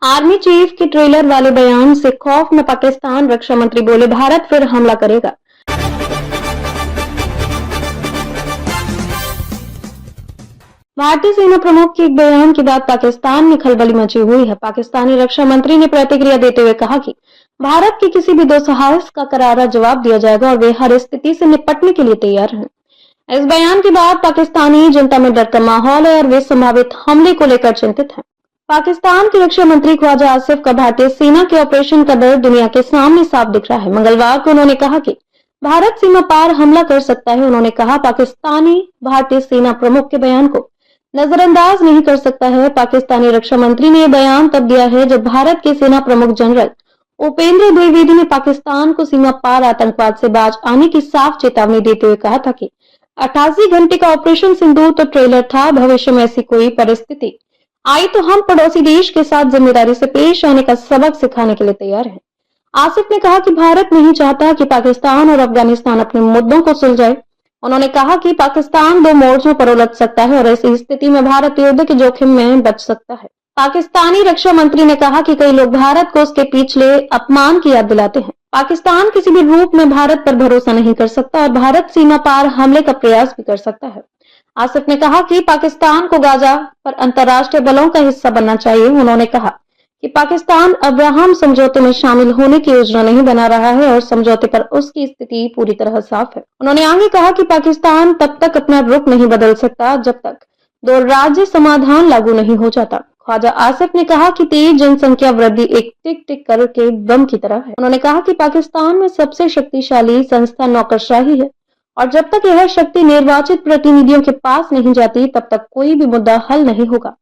Army chief के trailer वाले बयान से खौफ में पाकिस्तान। रक्षा मंत्री बोले भारत फिर हमला करेगा। भारतीय सेना प्रमुख के एक बयान के बाद पाकिस्तान में खलबली मची हुई है। पाकिस्तानी रक्षा मंत्री ने प्रतिक्रिया देते हुए कहा कि भारत के किसी भी दुस्साहस का करारा जवाब दिया जाएगा और वे हर स्थिति से निपटने के लिए तैयार हैं। इस बयान के बाद पाकिस्तानी जनता में डर का माहौल है और वे संभावित हमले को लेकर चिंतित हैं। पाकिस्तान के रक्षा मंत्री ख्वाजा आसिफ का भारतीय सेना के ऑपरेशन का डर दुनिया के सामने साफ दिख रहा है। मंगलवार को उन्होंने कहा कि भारत सीमा पार हमला कर सकता है। उन्होंने कहा पाकिस्तानी भारतीय सेना प्रमुख के बयान को नजरअंदाज नहीं कर सकता है। पाकिस्तानी रक्षा मंत्री ने यह बयान तब दिया है जब भारत के सेना प्रमुख जनरल उपेंद्र द्विवेदी ने पाकिस्तान को सीमा पार आतंकवाद से बाज आने की साफ चेतावनी देते हुए कहा था कि 88 घंटे का ऑपरेशन सिंदूर तो ट्रेलर था। भविष्य में ऐसी कोई परिस्थिति आई तो हम पड़ोसी देश के साथ जिम्मेदारी से पेश आने का सबक सिखाने के लिए तैयार हैं। आसिफ ने कहा कि भारत नहीं चाहता कि पाकिस्तान और अफगानिस्तान अपने मुद्दों को सुलझाए। उन्होंने कहा कि पाकिस्तान दो मोर्चों पर उलझ सकता है और ऐसी स्थिति में भारत युद्ध के जोखिम में बच सकता है। पाकिस्तानी रक्षा मंत्री ने कहा कि कई लोग भारत को उसके पिछले अपमान की याद दिलाते हैं। पाकिस्तान किसी भी रूप में भारत पर भरोसा नहीं कर सकता और भारत सीमा पार हमले का प्रयास भी कर सकता है। आसिफ ने कहा कि पाकिस्तान को गाजा पर अंतर्राष्ट्रीय बलों का हिस्सा बनना चाहिए। उन्होंने कहा कि पाकिस्तान अब्राहम समझौते में शामिल होने की योजना नहीं बना रहा है और समझौते पर उसकी स्थिति पूरी तरह साफ है। उन्होंने आगे कहा कि पाकिस्तान तब तक अपना रुख नहीं बदल सकता जब तक दो राज्य समाधान लागू नहीं हो जाता। ख्वाजा आसिफ ने कहा कि तेज जनसंख्या वृद्धि एक टिक टिक करके बम की तरह है। उन्होंने कहा कि पाकिस्तान में सबसे शक्तिशाली संस्था नौकरशाही है और जब तक यह शक्ति निर्वाचित प्रतिनिधियों के पास नहीं जाती तब तक कोई भी मुद्दा हल नहीं होगा।